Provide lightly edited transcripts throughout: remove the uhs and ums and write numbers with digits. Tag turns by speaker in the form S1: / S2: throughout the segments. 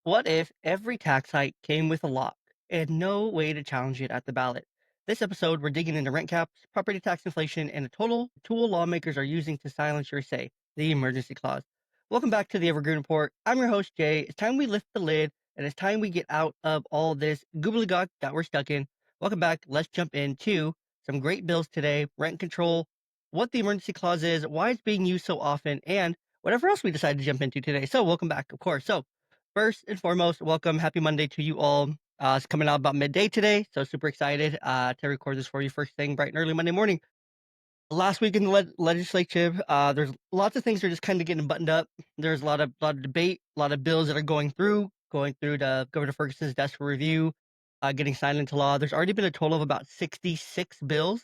S1: What if every tax hike came with a lock and no way to challenge it at the ballot? This episode, we're digging into rent caps, property tax inflation, and a total tool lawmakers are using to silence your say, the emergency clause. Welcome back to the Evergreen Report. I'm your host, Jay. It's time we lift the lid, and it's time we get out of all this gobbledygook that we're stuck in. Welcome back. Let's jump into some great bills today, rent control, what the emergency clause is, why it's being used so often, and whatever else we decide to jump into today. So welcome back, of course. So first and foremost, welcome. Happy Monday to you all. It's coming out about midday today, so super excited to record this for you first thing bright and early Monday morning. Last week in the legislature, there's lots of things that are just kind of getting buttoned up. There's a lot of debate, a lot of bills that are going through to Governor Ferguson's desk for review, getting signed into law. There's already been a total of about 66 bills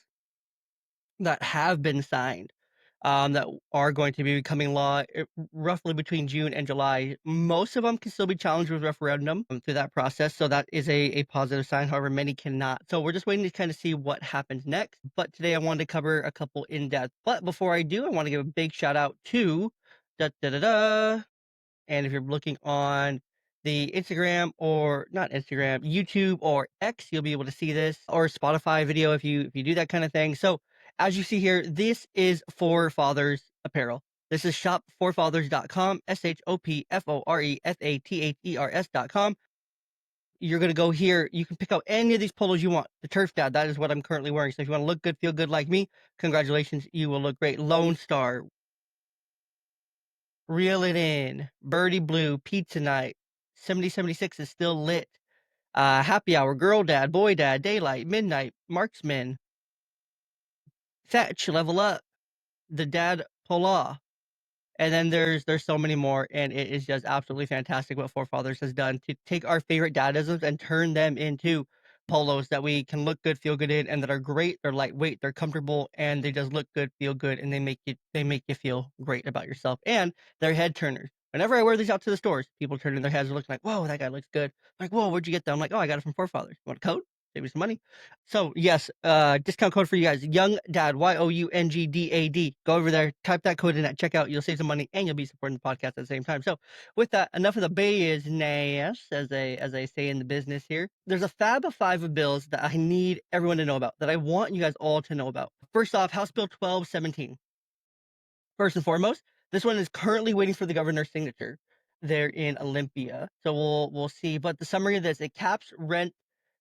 S1: that have been signed, that are going to be becoming law roughly between June and July. Most of them can still be challenged with referendum through that process, so that is a positive sign. However, many cannot. So we're just waiting to kind of see what happens next. But today I wanted to cover a couple in depth. But before I do, I want to give a big shout out to da da da da. And if you're looking on the Instagram or not Instagram, YouTube or X, you'll be able to see this, or Spotify video if you do that kind of thing. So as you see here, this is For Fathers apparel. This is shopforfathers.com, shopforfathers.com. You're going to go here. You can pick out any of these polos you want. The Turf Dad, that is what I'm currently wearing. So if you want to look good, feel good like me, congratulations. You will look great. Lone Star, Reel It In, Birdie Blue, Pizza Night, 7076 is still lit. Happy Hour, Girl Dad, Boy Dad, Daylight, Midnight, Marksman, Fetch, Level Up, The Dad Pola. And then there's so many more, and it is just absolutely fantastic what Forefathers has done to take our favorite dadisms and turn them into polos that we can look good, feel good in, and that are great. They're lightweight, they're comfortable, and they just look good, feel good, and they make you feel great about yourself. And they're head turners. Whenever I wear these out to the stores, people turn in their heads and look like, "Whoa, that guy looks good." Like, "Whoa, where'd you get that?" I'm like, "Oh, I got it from Forefathers. Want a code? Save me some money." So yes, discount code for you guys, Young Dad, YOUNGDAD. Go over there, type that code in at checkout. You'll save some money and you'll be supporting the podcast at the same time. So with that, enough of the business, as I say in the business here. There's a fab of 5 of bills that I need everyone to know about, that I want you guys all to know about. First off, House Bill 1217. First and foremost, this one is currently waiting for the governor's signature there in Olympia. So we'll see. But the summary of this, it caps rent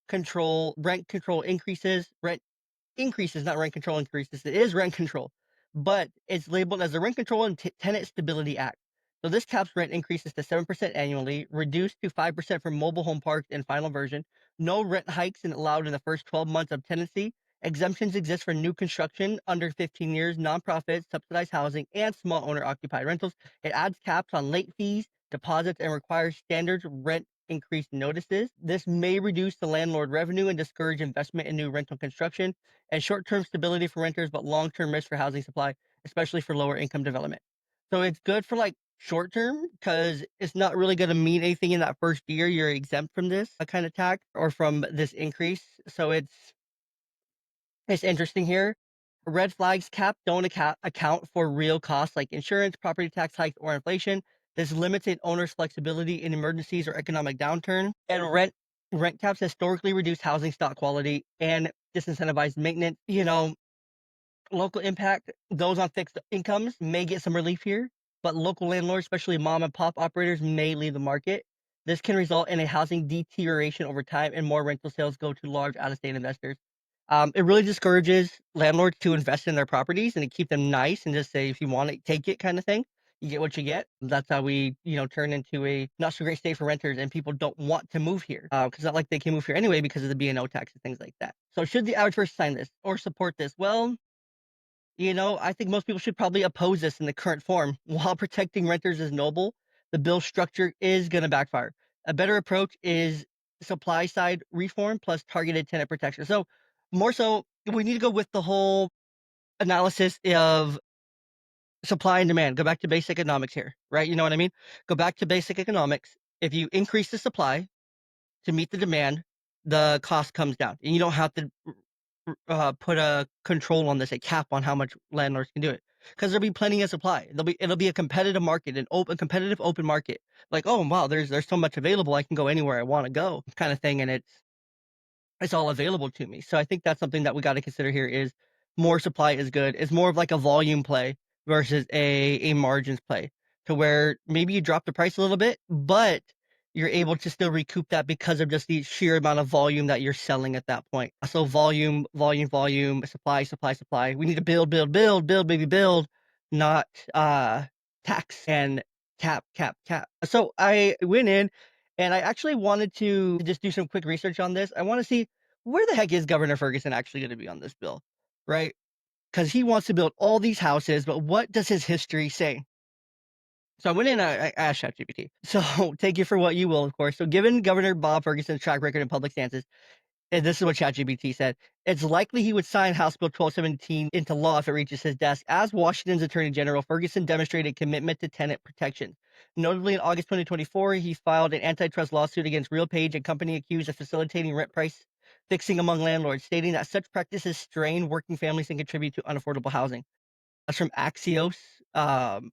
S1: control increases, not rent control increases. It is rent control, but it's labeled as the Rent Control and Tenant Stability Act. So this caps rent increases to 7% annually, reduced to 5% for mobile home parks in final version. No rent hikes allowed in the first 12 months of tenancy. Exemptions exist for new construction under 15 years, nonprofits, subsidized housing, and small owner occupied rentals. It adds caps on late fees, deposits, and requires standards rent increase notices. This may reduce the landlord revenue and discourage investment in new rental construction, and short-term stability for renters, but long-term risk for housing supply, especially for lower income development. So it's good for like short term because it's not really going to mean anything in that first year. You're exempt from this kind of tax or from this increase. So it's interesting here. Red flags cap don't account for real costs like insurance, property tax hikes, or inflation. This limited owners' flexibility in emergencies or economic downturn. And rent caps historically reduce housing stock quality and disincentivize maintenance. Local impact, those on fixed incomes may get some relief here, but local landlords, especially mom and pop operators, may leave the market. This can result in a housing deterioration over time and more rental sales go to large out-of-state investors. It really discourages landlords to invest in their properties and to keep them nice and just say, if you want it, take it kind of thing. You get what you get. That's how we, turn into a not so great state for renters, and people don't want to move here because not like they can move here anyway because of the B&O tax and things like that. So should the average person sign this or support this? Well, I think most people should probably oppose this in the current form. While protecting renters is noble, the bill structure is going to backfire. A better approach is supply side reform plus targeted tenant protection. So, more so, we need to go with the whole analysis of supply and demand. Go back to basic economics here, right? You know what I mean? Go back to basic economics. If you increase the supply to meet the demand, the cost comes down, and you don't have to put a control on this, a cap on how much landlords can do it. because there'll be plenty of supply. It'll be a competitive market, an open, competitive open market. Like, oh wow, there's so much available, I can go anywhere I want to go, kind of thing, and it's all available to me. So I think that's something that we got to consider here is more supply is good. It's more of like a volume play versus a margins play to where maybe you drop the price a little bit, but you're able to still recoup that because of just the sheer amount of volume that you're selling at that point. So volume, volume, volume, supply, supply, supply. We need to build, build, build, build, baby, build, not tax and cap, cap, cap. So I went in and I actually wanted to just do some quick research on this. I want to see where the heck is Governor Ferguson actually going to be on this bill, right? Because he wants to build all these houses, but what does his history say? So I went in, I asked ChatGPT. So take it for what you will, of course. So given Governor Bob Ferguson's track record and public stances, and this is what ChatGPT said, it's likely he would sign House Bill 1217 into law if it reaches his desk. As Washington's Attorney General, Ferguson demonstrated commitment to tenant protection. Notably, in August 2024, he filed an antitrust lawsuit against RealPage, a company accused of facilitating rent price fixing among landlords, stating that such practices strain working families and contribute to unaffordable housing. That's from Axios, .wa.gov.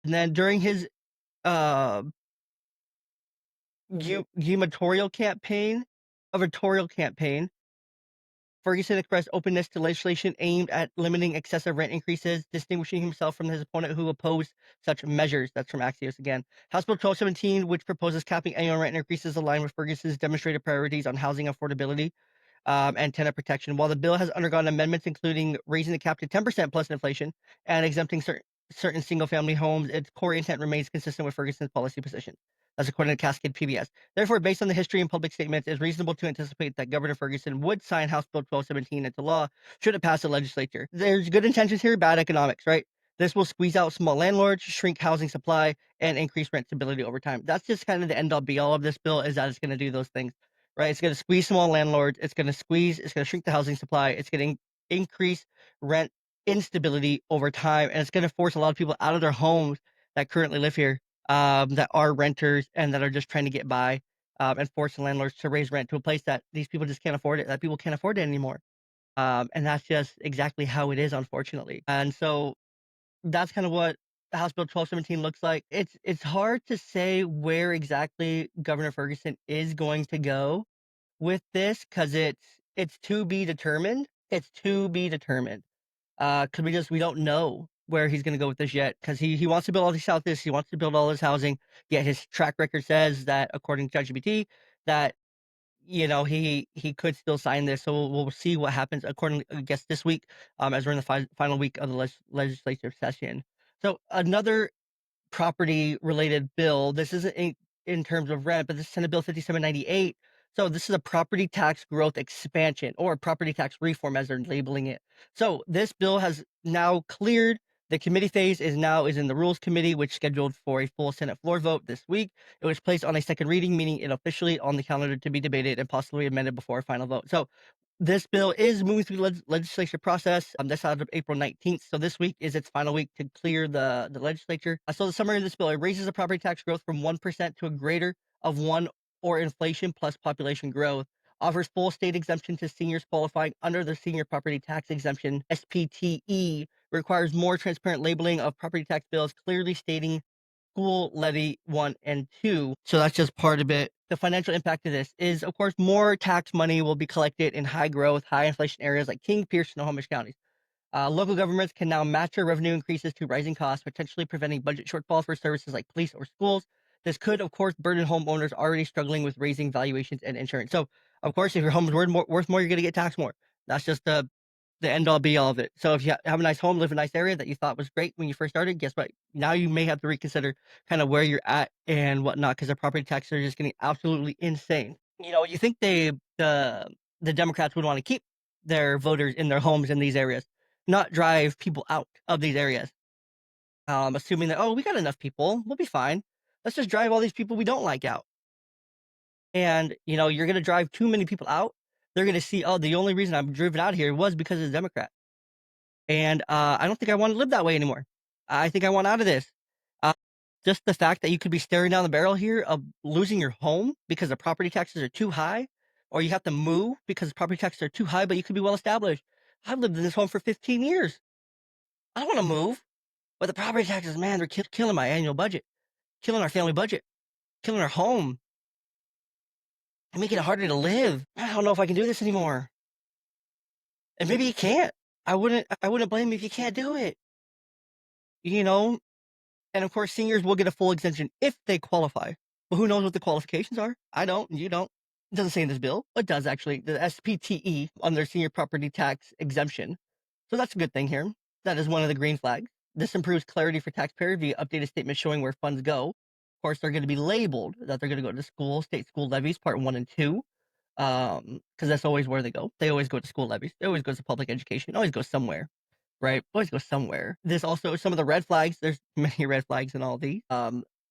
S1: And then during his uh, gubernatorial campaign, Ferguson expressed openness to legislation aimed at limiting excessive rent increases, distinguishing himself from his opponent who opposed such measures. That's from Axios again. House Bill 1217, which proposes capping annual rent increases, aligned with Ferguson's demonstrated priorities on housing affordability and tenant protection. While the bill has undergone amendments, including raising the cap to 10% plus inflation and exempting certain single-family homes, its core intent remains consistent with Ferguson's policy position. That's according to Cascade PBS. Therefore, based on the history and public statements, it's reasonable to anticipate that Governor Ferguson would sign House Bill 1217 into law should it pass the legislature. There's good intentions here, bad economics, right? This will squeeze out small landlords, shrink housing supply, and increase rent stability over time. That's just kind of the end all be all of this bill, is that it's going to do those things, right? It's going to squeeze small landlords. It's going to shrink the housing supply. It's going to increase rent instability over time. And it's going to force a lot of people out of their homes that currently live here, that are renters and that are just trying to get by, and force the landlords to raise rent to a place that these people just can't afford it, that people can't afford it anymore. And that's just exactly how it is, unfortunately. And so that's kind of what House Bill 1217 looks like. It's hard to say where exactly Governor Ferguson is going to go with this because it's to be determined. It's to be determined. Because we don't know where he's going to go with this yet. Because he wants to build all these houses, he wants to build all this housing. Yet his track record says that, according to ChatGPT, that he could still sign this. So we'll see what happens. According, I guess this week, as we're in the final week of the legislative session. So another property related bill. This isn't in terms of rent, but this is Senate Bill 5798. So this is a property tax growth expansion or property tax reform as they're labeling it. So this bill has now cleared. The committee phase is in the Rules Committee, which scheduled for a full Senate floor vote this week. It was placed on a second reading, meaning it officially on the calendar to be debated and possibly amended before a final vote. So this bill is moving through the legislature process. That's out of April 19th. So this week is its final week to clear the legislature. So the summary of this bill, it raises the property tax growth from 1% to a greater of 1 or inflation plus population growth, offers full state exemption to seniors qualifying under the senior property tax exemption, SPTE, requires more transparent labeling of property tax bills, clearly stating school levy 1 and 2. So that's just part of it. The financial impact of this is, of course, more tax money will be collected in high growth, high inflation areas like King, Pierce, and Snohomish counties. Local governments can now match their revenue increases to rising costs, potentially preventing budget shortfalls for services like police or schools. This could, of course, burden homeowners already struggling with raising valuations and insurance. So, of course, if your home is worth more, you're going to get taxed more. That's just the end all be all of it. So if you have a nice home, live in a nice area that you thought was great when you first started, guess what? Now you may have to reconsider kind of where you're at and whatnot because the property taxes are just getting absolutely insane. You think the Democrats would want to keep their voters in their homes in these areas, not drive people out of these areas, assuming that, oh, we got enough people, we'll be fine. Let's just drive all these people we don't like out. And you're gonna drive too many people out. They're gonna see, oh, the only reason I'm driven out of here was because of the Democrat. And I don't think I want to live that way anymore. I think I want out of this. Uh, just the fact that you could be staring down the barrel here of losing your home because the property taxes are too high, or you have to move because property taxes are too high, but you could be well established. I've lived in this home for 15 years. I don't want to move, but the property taxes, man, they're killing my annual budget, killing our family budget, killing our home, and making it harder to live. I don't know if I can do this anymore. And maybe you can't. I wouldn't blame you if you can't do it. You know, and of course, seniors will get a full exemption if they qualify. But who knows what the qualifications are? I don't, you don't. It doesn't say in this bill. It does actually. The SPTE on their senior property tax exemption. So that's a good thing here. That is one of the green flags. This improves clarity for taxpayers via updated statements showing where funds go. Of course, they're going to be labeled that they're going to go to school, state school levies, part 1 and 2. Because that's always where they go. They always go to school levies. They always go to public education. It always goes somewhere, right? Always goes somewhere. There's also some of the red flags. There's many red flags in all these.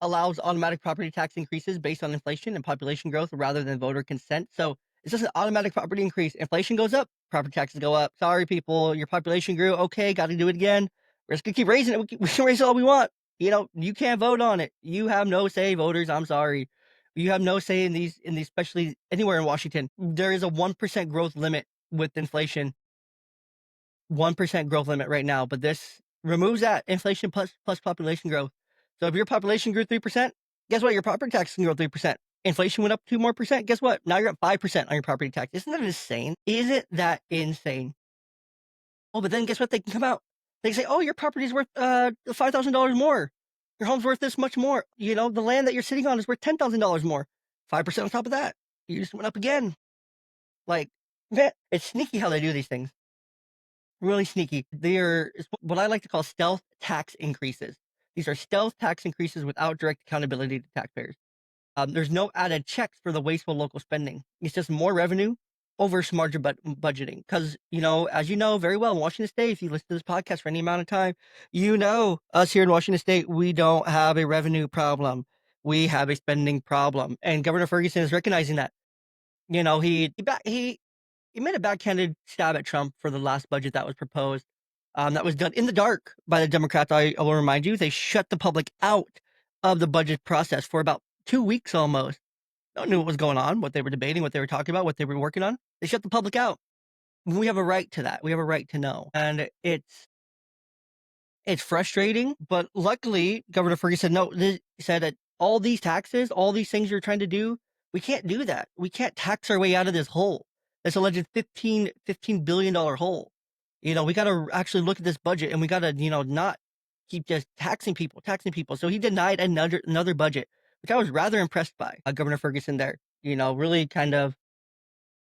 S1: Allows automatic property tax increases based on inflation and population growth rather than voter consent. So it's just an automatic property increase. Inflation goes up, property taxes go up. Sorry, people, your population grew. Okay, got to do it again. We're just gonna keep raising it. We can raise it all we want. You can't vote on it. You have no say, voters. I'm sorry. You have no say in these, especially anywhere in Washington. There is a 1% growth limit with inflation. 1% growth limit right now, but this removes that inflation plus population growth. So if your population grew 3%, guess what? Your property tax can grow 3%. Inflation went up 2% more. Guess what? Now you're at 5% on your property tax. Isn't that insane? Isn't that insane? Oh, but then guess what? They can come out. They say, oh, your property's worth $5,000 more. Your home's worth this much more. The land that you're sitting on is worth $10,000 more. 5% on top of that. You just went up again. Like, man, it's sneaky how they do these things. Really sneaky. They're what I like to call stealth tax increases. These are stealth tax increases without direct accountability to taxpayers. There's no added checks for the wasteful local spending. It's just more revenue over smarter budgeting. Because, as you know very well, in Washington State, if you listen to this podcast for any amount of time, us here in Washington State, we don't have a revenue problem. We have a spending problem. And Governor Ferguson is recognizing that. He made a backhanded stab at Trump for the last budget that was proposed. That was done in the dark by the Democrats. I will remind you, they shut the public out of the budget process for about 2 weeks almost. No one knew what was going on, what they were debating, what they were talking about, what they were working on. They shut the public out. We have a right to that. We have a right to know. And it's frustrating, but luckily, Governor Ferguson said that all these taxes, all these things you're trying to do, we can't do that. We can't tax our way out of this hole. This alleged $15 billion hole. We got to actually look at this budget, and we got to, not keep just taxing people. So he denied another budget, which I was rather impressed by Governor Ferguson there. Really kind of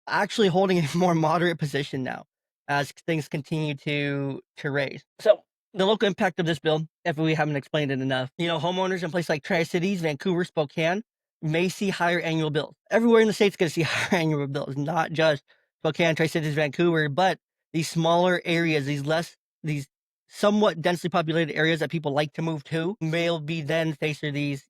S1: actually holding a more moderate position now as things continue to raise. So the local impact of this bill, if we haven't explained it enough, homeowners in places like Tri-Cities, Vancouver, Spokane may see higher annual bills. Everywhere in the state's going to see higher annual bills, not just Spokane, Tri-Cities, Vancouver, but these smaller areas, these somewhat densely populated areas that people like to move to, may be then faced with these,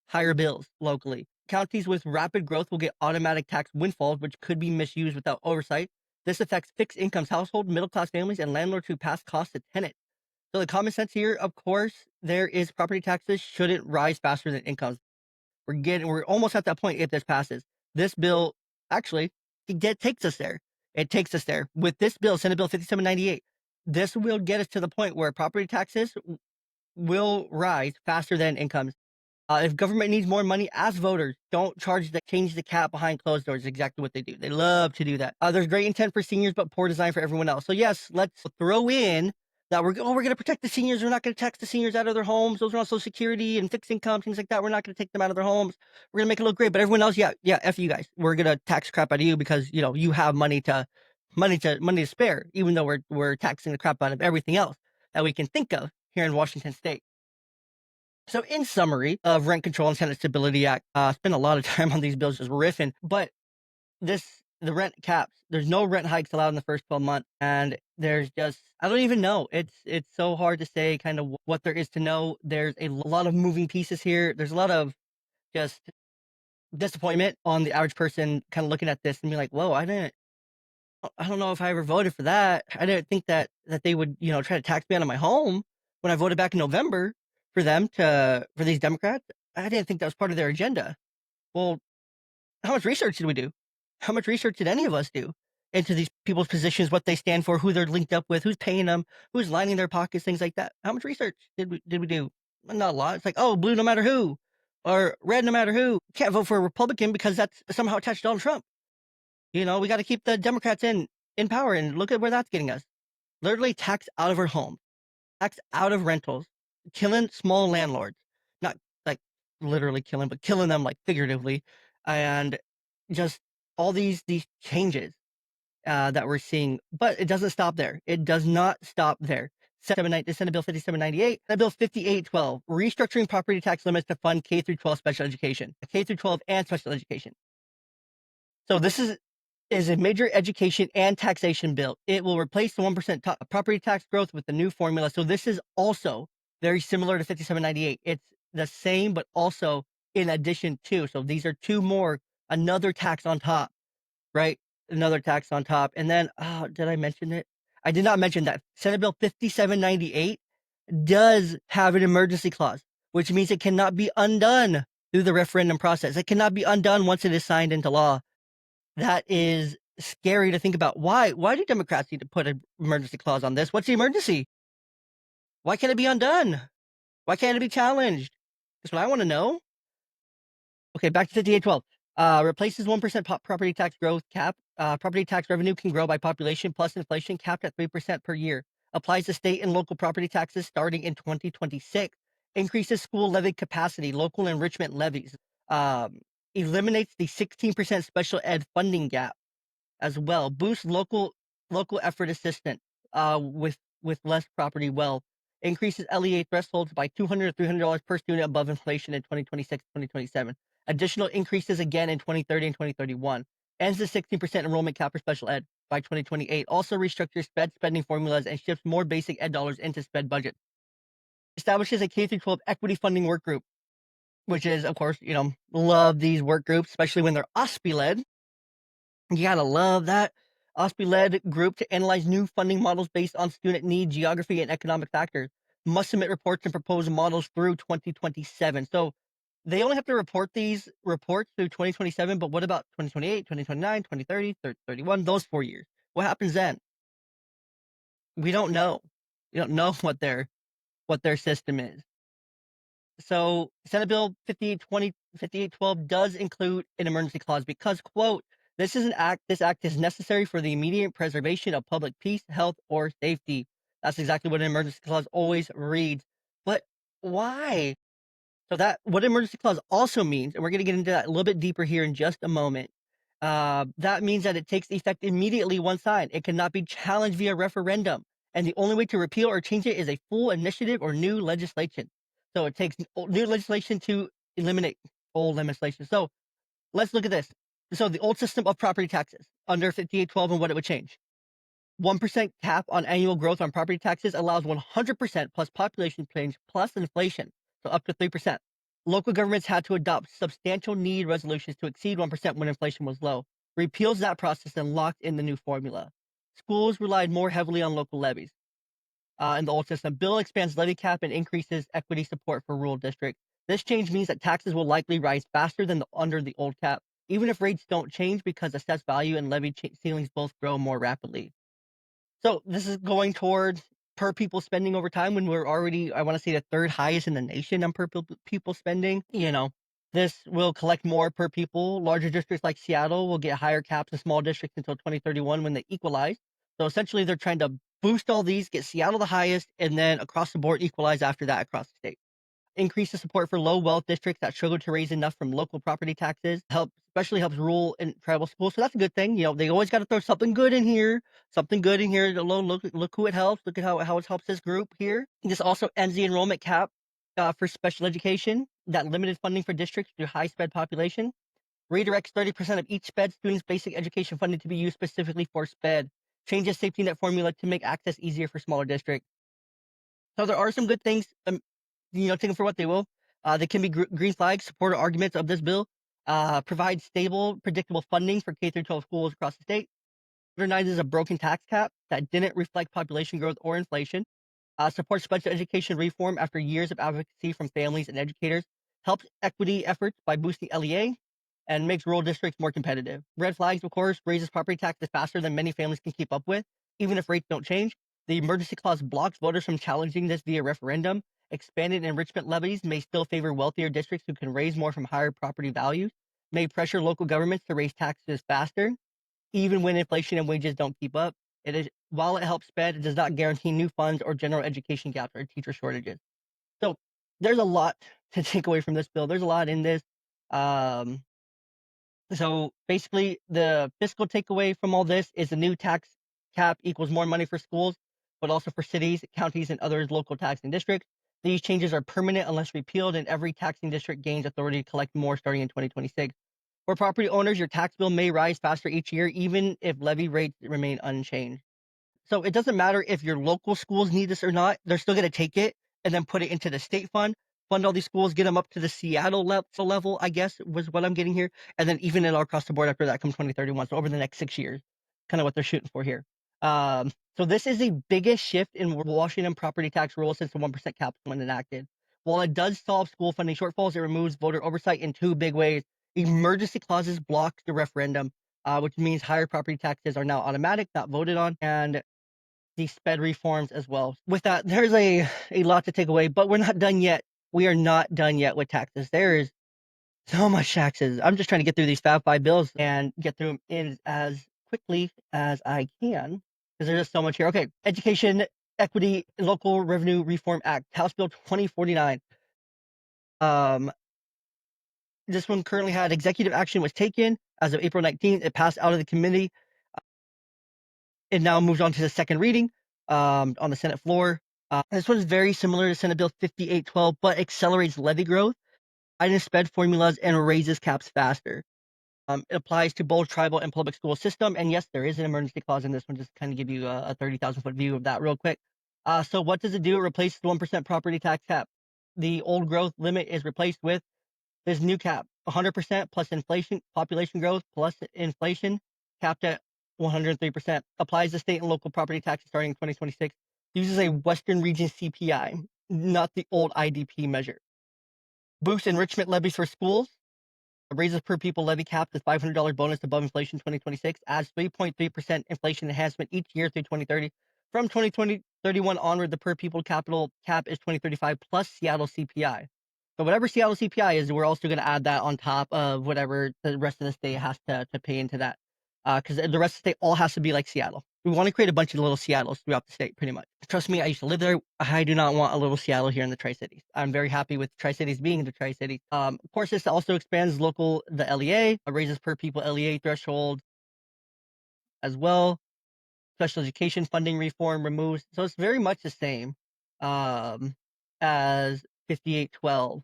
S1: higher bills locally. Counties with rapid growth will get automatic tax windfalls, which could be misused without oversight. This affects fixed incomes household, middle class families, and landlords who pass costs to tenants. So the common sense here, of course, there is property taxes shouldn't rise faster than incomes. We're almost at that point if this passes. This bill actually takes us there. It takes us there. With this bill, Senate Bill 5798, this will get us to the point where property taxes will rise faster than incomes. If government needs more money, ask voters. Don't change the cap behind closed doors. Exactly what they do. They love to do that. There's great intent for seniors, but poor design for everyone else. So yes, let's throw in that we're going to protect the seniors. We're not going to tax the seniors out of their homes. Those are on Social Security and fixed income, things like that. We're not going to take them out of their homes. We're going to make it look great. But everyone else, yeah, F you guys. We're going to tax crap out of you because, you have money to spare, even though we're taxing the crap out of everything else that we can think of here in Washington State. So in summary of Rent Control and Tenant Stability Act, spent a lot of time on these bills just riffing, but the rent caps, there's no rent hikes allowed in the first 12 months. And there's just, I don't even know. It's so hard to say kind of what there is to know. There's a lot of moving pieces here. There's a lot of just disappointment on the average person kind of looking at this and be like, whoa, I don't know if I ever voted for that. I didn't think that they would, try to tax me out of my home when I voted back in November for these Democrats. I didn't think that was part of their agenda. Well, how much research did we do? How much research did any of us do? into these people's positions, what they stand for, who they're linked up with, who's paying them, who's lining their pockets, things like that. How much research did we do? Not a lot. It's like, oh, blue no matter who, or red no matter who. Can't vote for a Republican because that's somehow attached to Donald Trump. We got to keep the Democrats in power, and look at where that's getting us. Literally tax out of our homes, tax out of rentals, killing small landlords. Not like literally killing, but killing them like figuratively, and just all these changes that we're seeing. But it doesn't stop there. It does not stop there. Senate Bill 5798, Senate Bill 5812, restructuring property tax limits to fund K through 12 special education, K through 12 and special education. So this is a major education and taxation bill. It will replace the 1% property tax growth with the new formula. So this is also very similar to 5798. It's the same, but also in addition to. So these are two more, another tax on top, right? Another tax on top. And then, did I mention it? I did not mention that Senate Bill 5798 does have an emergency clause, which means it cannot be undone through the referendum process. It cannot be undone once it is signed into law. That is scary to think about. Why? Why do Democrats need to put an emergency clause on this? What's the emergency? Why can't it be undone? Why can't it be challenged? That's what I want to know. Okay, back to 5812. Replaces 1% property tax growth cap. Property tax revenue can grow by population plus inflation, capped at 3% per year. Applies to state and local property taxes starting in 2026. Increases school levy capacity, local enrichment levies. Eliminates the 16% special ed funding gap as well. Boost local effort assistance with less property wealth. Increases LEA thresholds by $200 to $300 per student above inflation in 2026 2027. Additional increases again in 2030 and 2031. Ends the 16% enrollment cap for special ed by 2028. Also restructures SPED spending formulas and shifts more basic ed dollars into SPED budget. Establishes a K through 12 equity funding work group, which is, of course, love these work groups, especially when they're OSPE led. You gotta love that. OSPE led group to analyze new funding models based on student need, geography, and economic factors. Must submit reports and propose models through 2027. So they only have to report these reports through 2027, but what about 2028, 2029, 2030, 2031, those 4 years? What happens then? We don't know. We don't know what their system is. So Senate Bill 5812 does include an emergency clause because, quote, this act is necessary for the immediate preservation of public peace, health, or safety. That's exactly what an emergency clause always reads. But why? So that what emergency clause also means, and we're going to get into that a little bit deeper here in just a moment. That means that it takes effect immediately once signed. It cannot be challenged via referendum, and the only way to repeal or change it is a full initiative or new legislation. So it takes new legislation to eliminate old legislation. So let's look at this. So the old system of property taxes under 5812 and what it would change. 1% cap on annual growth on property taxes allows 100% plus population change plus inflation, so up to 3%. Local governments had to adopt substantial need resolutions to exceed 1% when inflation was low. Repeals that process and locked in the new formula. Schools relied more heavily on local levies. In the old system, bill expands levy cap and increases equity support for rural districts. This change means that taxes will likely rise faster than under the old cap, even if rates don't change because assessed value and levy ceilings both grow more rapidly. So this is going towards per pupil spending over time when we're already, I want to say, the third highest in the nation on per pupil spending. This will collect more per pupil. Larger districts like Seattle will get higher caps than small districts until 2031 when they equalize. So essentially, they're trying to boost all these, get Seattle the highest, and then across the board equalize after that across the state. Increase the support for low wealth districts that struggle to raise enough from local property taxes. Especially helps rural and tribal schools. So that's a good thing. They always got to throw something good in here. Something good in here. Look who it helps. Look at how it helps this group here. This also ends the enrollment cap for special education. That limited funding for districts through high SPED population. Redirects 30% of each SPED student's basic education funding to be used specifically for SPED. Changes safety net formula to make access easier for smaller districts. So there are some good things. Take them for what they will. They can be green flags, supporter arguments of this bill. Provide stable, predictable funding for K through 12 schools across the state. Modernizes a broken tax cap that didn't reflect population growth or inflation. Supports special education reform after years of advocacy from families and educators. Helps equity efforts by boosting LEA. and makes rural districts more competitive. Red flags, of course, raises property taxes faster than many families can keep up with, even if rates don't change. The emergency clause blocks voters from challenging this via referendum. Expanded enrichment levies may still favor wealthier districts who can raise more from higher property values, may pressure local governments to raise taxes faster, even when inflation and wages don't keep up. While it helps spend, it does not guarantee new funds or general education gaps or teacher shortages. So there's a lot to take away from this bill. There's a lot in this. Um, so basically, the fiscal takeaway from all this is the new tax cap equals more money for schools, but also for cities, counties, and other local taxing districts. These changes are permanent unless repealed, and every taxing district gains authority to collect more starting in 2026. For property owners, your tax bill may rise faster each year, even if levy rates remain unchanged. So it doesn't matter if your local schools need this or not, they're still going to take it and then put it into the state fund all these schools, get them up to the Seattle level, I guess was what I'm getting here. And then even it all across the board after that comes 2031. So over the next 6 years, kind of what they're shooting for here. So this is the biggest shift in Washington property tax rules since the 1% cap was enacted. While it does solve school funding shortfalls, it removes voter oversight in two big ways. Emergency clauses block the referendum, which means higher property taxes are now automatic, not voted on, and the sped reforms as well. With that, there's a lot to take away, but we're not done yet. We are not done yet with taxes. There is so much taxes. I'm just trying to get through these Fab Five bills and get through them in as quickly as I can because there's just so much here. Okay, Education Equity Local Revenue Reform Act, House Bill 2049. Um, this one currently had executive action was taken as of April 19th. It passed out of the committee. It now moves on to the second reading on the Senate floor. This one is very similar to Senate Bill 5812, but accelerates levy growth, tightens sped formulas, and raises caps faster. It applies to both tribal and public school system. And yes, there is an emergency clause in this one, just to kind of give you a 30,000-foot view of that real quick. So what does it do? It replaces the 1% property tax cap. The old growth limit is replaced with this new cap, 100% plus inflation, population growth plus inflation, capped at 103%. Applies to state and local property taxes starting in 2026. Uses a Western region CPI, not the old IDP measure. Boosts enrichment levies for schools. Raises per pupil levy cap to $500 bonus above inflation 2026. Adds 3.3% inflation enhancement each year through 2030. From 2031 onward, the per pupil capital cap is 2035 plus Seattle CPI. So whatever Seattle CPI is, we're also going to add that on top of whatever the rest of the state has to pay into that. Because the rest of the state all has to be like Seattle. We want to create a bunch of little Seattles throughout the state, pretty much. Trust me, I used to live there. I do not want a little Seattle here in the Tri-Cities. I'm very happy with Tri-Cities being in the Tri-Cities. Of course, this also expands the LEA, raises per pupil LEA threshold as well. Special education funding reform removes. So it's very much the same as 5812.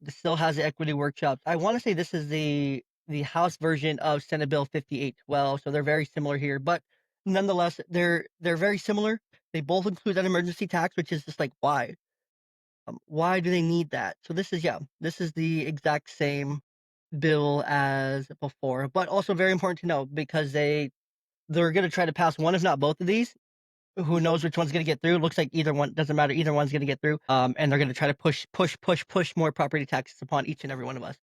S1: This still has the equity workshops. I want to say this is the House version of Senate Bill 5812, so they're very similar here. But nonetheless, they're very similar. They both include that emergency tax, which is just like why? Why do they need that? So this is the exact same bill as before, but also very important to know because they're going to try to pass one, if not both of these. Who knows which one's going to get through? Looks like either one doesn't matter. Either one's going to get through. And they're going to try to push more property taxes upon each and every one of us.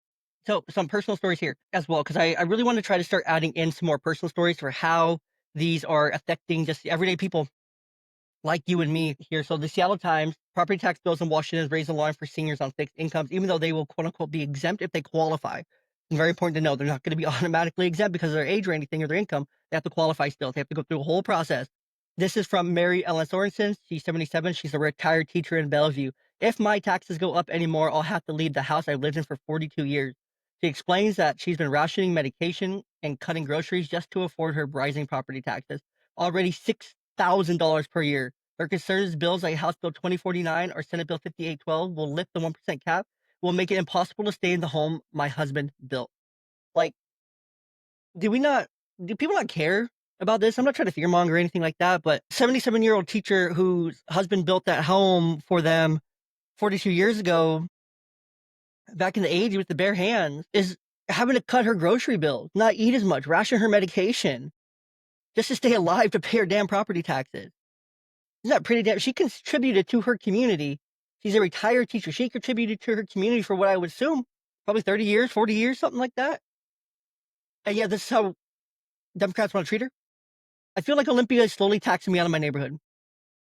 S1: So some personal stories here as well, because I really want to try to start adding in some more personal stories for how these are affecting just everyday people like you and me here. So the Seattle Times, property tax bills in Washington raise the line for seniors on fixed incomes, even though they will quote unquote be exempt if they qualify. It's very important to know they're not going to be automatically exempt because of their age or anything or their income. They have to qualify still. They have to go through a whole process. This is from Mary Ellen Sorensen. She's 77. She's a retired teacher in Bellevue. If my taxes go up anymore, I'll have to leave the house I've lived in for 42 years. She explains that she's been rationing medication and cutting groceries just to afford her rising property taxes. Already $6,000 per year. Her concerns bills like House Bill 2049 or Senate Bill 5812 will lift the 1% cap, will make it impossible to stay in the home my husband built. Like, do people not care about this? I'm not trying to fearmonger or anything like that, but 77-year-old teacher whose husband built that home for them 42 years ago, back in the 80s with the bare hands, is having to cut her grocery bill, not eat as much, ration her medication, just to stay alive to pay her damn property taxes. Isn't that pretty damn? She contributed to her community. She's a retired teacher. She contributed to her community for what I would assume probably 30 years, 40 years, something like that. And yeah, this is how Democrats want to treat her. I feel like Olympia is slowly taxing me out of my neighborhood.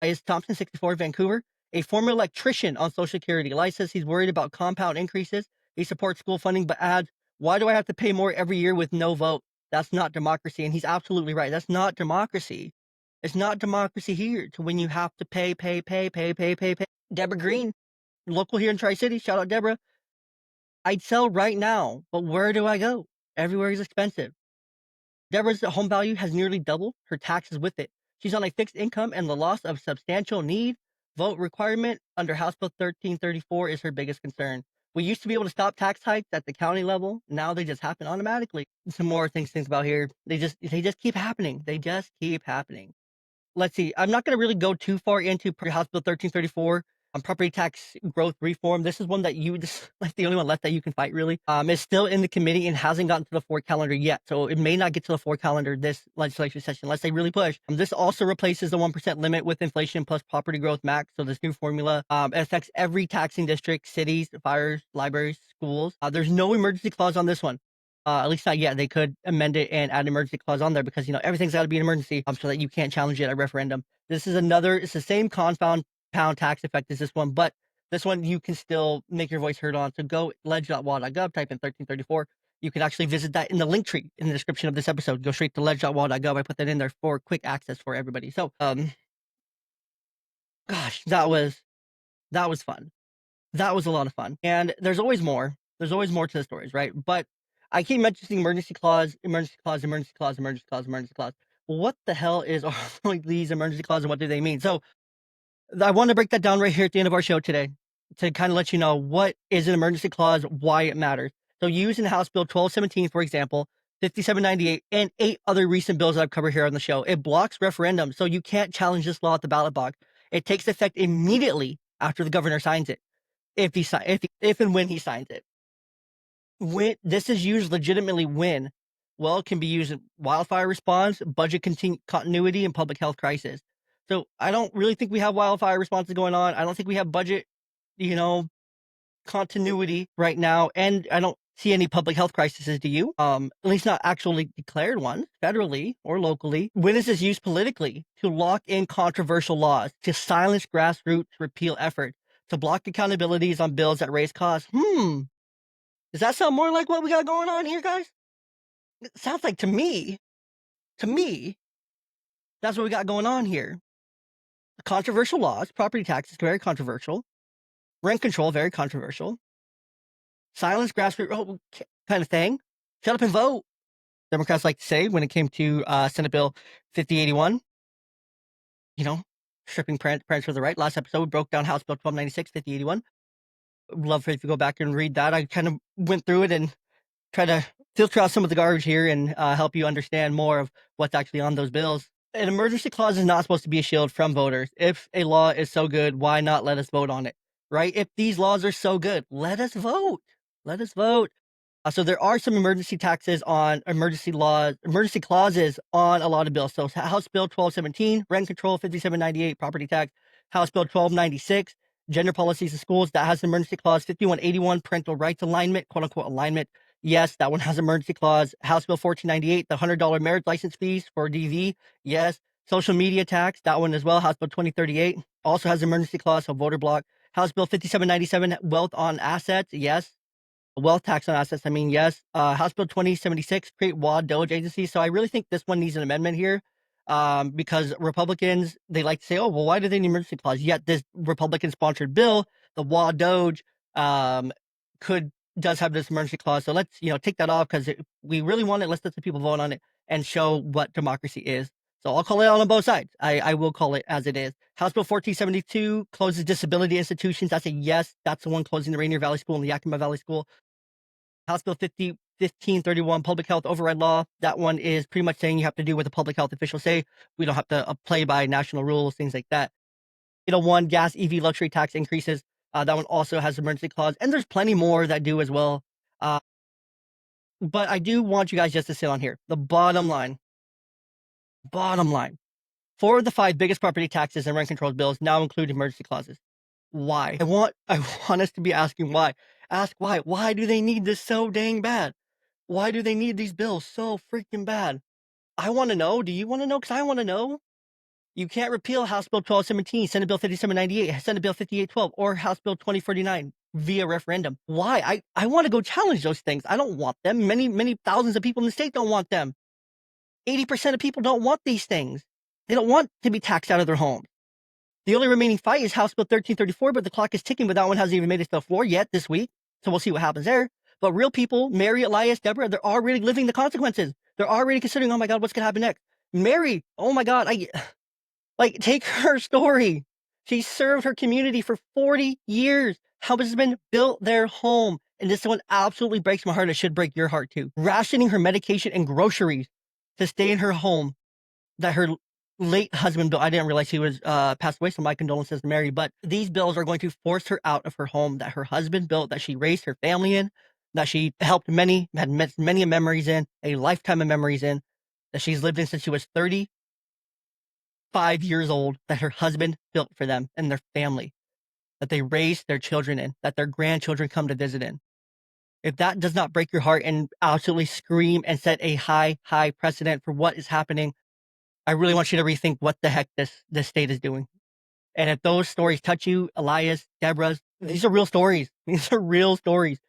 S1: Is Thompson, 64, Vancouver, a former electrician on Social Security. Eli says he's worried about compound increases. He supports school funding, but adds, why do I have to pay more every year with no vote? That's not democracy. And he's absolutely right. That's not democracy. It's not democracy here to when you have to pay. Deborah Green, local here in Tri City. Shout out, Deborah. I'd sell right now, but where do I go? Everywhere is expensive. Deborah's home value has nearly doubled, her taxes with it. She's on a fixed income, and the loss of substantial need vote requirement under House Bill 1334 is her biggest concern. We used to be able to stop tax hikes at the county level. Now they just happen automatically. Some more things to think about here. They just keep happening. They just keep happening. Let's see. I'm not going to really go too far into House Bill 1334 on property tax growth reform. This is one that this is like the only one left that you can fight, really. It's still in the committee and hasn't gotten to the floor calendar yet. So it may not get to the floor calendar this legislature session unless they really push. This also replaces the 1% limit with inflation plus property growth max. So this new formula it affects every taxing district, cities, fires, libraries, schools. There's no emergency clause on this one. At least not yet. They could amend it and add an emergency clause on there because, everything's got to be an emergency so that you can't challenge it at referendum. This is it's the same compound tax effect as this one, but this one you can still make your voice heard on. So go ledge.wa.gov, type in 1334. You can actually visit that in the link tree in the description of this episode. Go straight to ledge.wa.gov. I put that in there for quick access for everybody. So, gosh, that was fun. That was a lot of fun. And there's always more. There's always more to the stories, right? But I keep mentioning emergency clause, emergency clause, emergency clause, emergency clause, emergency clause. What the hell is all like these emergency clauses and what do they mean? So I want to break that down right here at the end of our show today to kind of let you know what is an emergency clause, why it matters. So using House Bill 1217, for example, 5798, and 8 other recent bills that I've covered here on the show, it blocks referendums. So you can't challenge this law at the ballot box. It takes effect immediately after the governor signs it. If and when he signs it. When this is used legitimately when, well, it can be used in wildfire response, budget continuity, and public health crisis. So I don't really think we have wildfire responses going on. I don't think we have budget, continuity right now, and I don't see any public health crises. Do you? At least not actually declared ones, federally or locally. When is this used politically? To lock in controversial laws, to silence grassroots repeal efforts, to block accountabilities on bills that raise costs. Does that sound more like what we got going on here, guys? It sounds like to me, that's what we got going on here. Controversial laws, property taxes, very controversial. Rent control, very controversial. Silence grassroots kind of thing. Shut up and vote. Democrats like to say when it came to Senate Bill 5081, stripping parents for the right. Last episode, we broke down House Bill 1296, 5081. Love for you to go back and read that. I kind of went through it and try to filter out some of the garbage here and help you understand more of what's actually on those bills. An emergency clause is not supposed to be a shield from voters. If a law is so good, why not let us vote on it, right? If these laws are so good, let us vote. Let us vote. So there are some emergency clauses on a lot of bills. So House Bill 1217, rent control, 5798, property tax. House Bill 1296, gender policies in schools, that has an emergency clause. 5181, parental rights alignment, quote unquote alignment. Yes, that one has emergency clause. House Bill 1498, the $100 marriage license fees for DV. Yes. Social media tax, that one as well. House Bill 2038 also has emergency clause, so voter block. House Bill 5797, wealth on assets. Yes. Wealth tax on assets. I mean, yes. House Bill 2076, create WAD Doge agency. So I really think this one needs an amendment here. Because Republicans, they like to say, oh, well, why do they need emergency clause? Yet this Republican sponsored bill, the WAD Doge, does have this emergency clause. So let's, take that off because we really want it. Let's let the people vote on it and show what democracy is. So I'll call it out on both sides. I will call it as it is. House Bill 1472 closes disability institutions. That's a yes. That's the one closing the Rainier Valley School and the Yakima Valley School. House Bill 1531, public health override law. That one is pretty much saying you have to do what the public health officials say. We don't have to play by national rules, things like that. 801, gas EV luxury tax increases. That one also has emergency clause. And there's plenty more that do as well. But I do want you guys just to sit on here. The bottom line. Four of the 5 biggest property taxes and rent control bills now include emergency clauses. Why? I want us to be asking why. Ask why. Why do they need this so dang bad? Why do they need these bills so freaking bad? I want to know. Do you want to know? Because I want to know. You can't repeal House Bill 1217, Senate Bill 5798, Senate Bill 5812, or House Bill 2049 via referendum. Why? I want to go challenge those things. I don't want them. Many thousands of people in the state don't want them. 80% of people don't want these things. They don't want to be taxed out of their homes. The only remaining fight is House Bill 1334, but the clock is ticking, but that one hasn't even made it to the floor yet this week. So we'll see what happens there. But real people, Mary, Elias, Deborah, they're already living the consequences. They're already considering, oh my God, what's going to happen next? Mary, oh my God, take her story. She served her community for 40 years. Husband built their home. And this one absolutely breaks my heart. It should break your heart too. Rationing her medication and groceries to stay in her home that her late husband built. I didn't realize he was passed away, so my condolences to Mary. But these bills are going to force her out of her home that her husband built, that she raised her family in, that she helped had many memories in, a lifetime of memories in, that she's lived in since she was 35 years old, that her husband built for them and their family, that they raised their children in, that their grandchildren come to visit in. If that does not break your heart and absolutely scream and set a high precedent for what is happening, I really want you to rethink what the heck this state is doing. And if those stories touch you, Elias, Deborah's, these are real stories. These are real stories.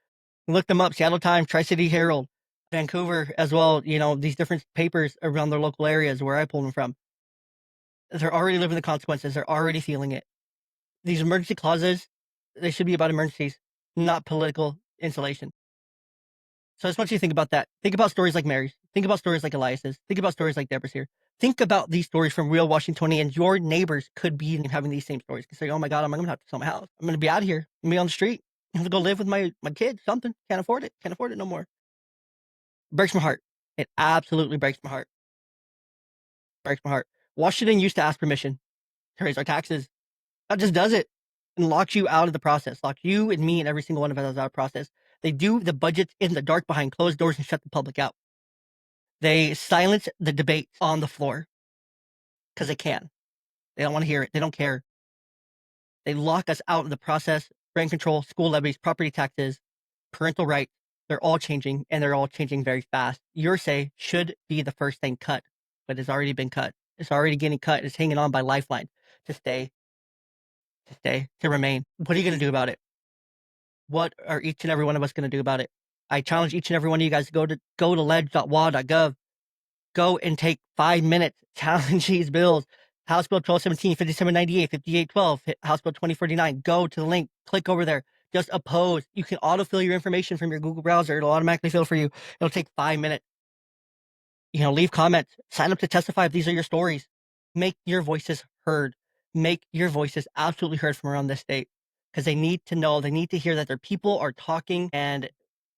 S1: Look them up. Seattle Times, Tri-City Herald, Vancouver as well. These different papers around their local areas where I pulled them from. They're already living the consequences. They're already feeling it. These emergency clauses, they should be about emergencies, not political insulation. So I just want you to think about that. Think about stories like Mary's. Think about stories like Elias's. Think about stories like Deborah's here. Think about these stories from real Washingtonians, and your neighbors could be having these same stories. You say, oh my God, I'm going to have to sell my house. I'm going to be out of here. I'm going to be on the street. I'm going to go live with my kids, something. Can't afford it. Can't afford it no more. Breaks my heart. It absolutely breaks my heart. Breaks my heart. Washington used to ask permission to raise our taxes. That just does it and locks you out of the process. Locks you and me and every single one of us out of the process. They do the budgets in the dark behind closed doors and shut the public out. They silence the debate on the floor because they can. They don't want to hear it. They don't care. They lock us out of the process. Rent control, school levies, property taxes, parental rights. They're all changing, and they're all changing very fast. Your say should be the first thing cut, but it's already been cut. It's already getting cut. It's hanging on by lifeline to stay, to remain. What are you going to do about it? What are each and every one of us going to do about it? I challenge each and every one of you guys to go to ledge.wa.gov. Go and take 5 minutes, challenge these bills. House Bill 1217, 5798, 5812, House Bill 2049. Go to the link, click over there, just oppose. You can autofill your information from your Google browser. It'll automatically fill for you. It'll take 5 minutes. Leave comments, sign up to testify if these are your stories. Make your voices heard. Make your voices absolutely heard from around this state, because they need to know, they need to hear that their people are talking, and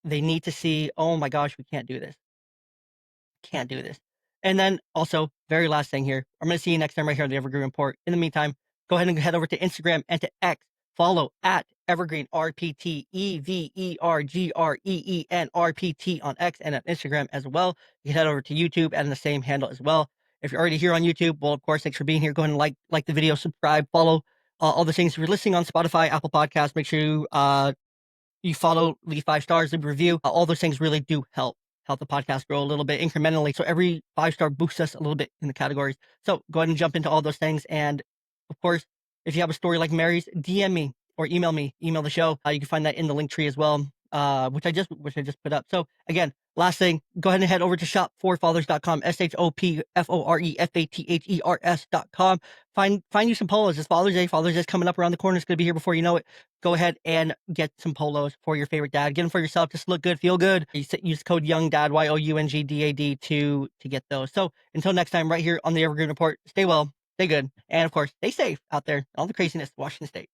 S1: they need to see, oh my gosh, we can't do this. Can't do this. And then also, very last thing here, I'm going to see you next time right here on the Evergreen Report. In the meantime, go ahead and head over to Instagram and to X. Follow at Evergreen RPT, EVERGREEN RPT on X and on Instagram as well. You can head over to YouTube and the same handle as well. If you're already here on YouTube, well, of course, thanks for being here. Go ahead and like the video, subscribe, follow all the things. If you're listening on Spotify, Apple Podcasts, make sure you follow, leave 5 stars, leave a review. All those things really do help the podcast grow a little bit incrementally. So every 5-star boosts us a little bit in the categories. So go ahead and jump into all those things. And of course, if you have a story like Mary's, DM me or email me, email the show. You can find that in the link tree as well, which I just put up. So again, last thing, go ahead and head over to shopforfathers.com, shopforfathers.com. Find you some polos. It's Father's Day. Father's Day is coming up around the corner. It's going to be here before you know it. Go ahead and get some polos for your favorite dad. Get them for yourself. Just look good, feel good. Use code YOUNGDAD, YOUNGDAD to get those. So until next time, right here on the Evergreen Report, stay well, stay good, and of course, stay safe out there. All the craziness, Washington State.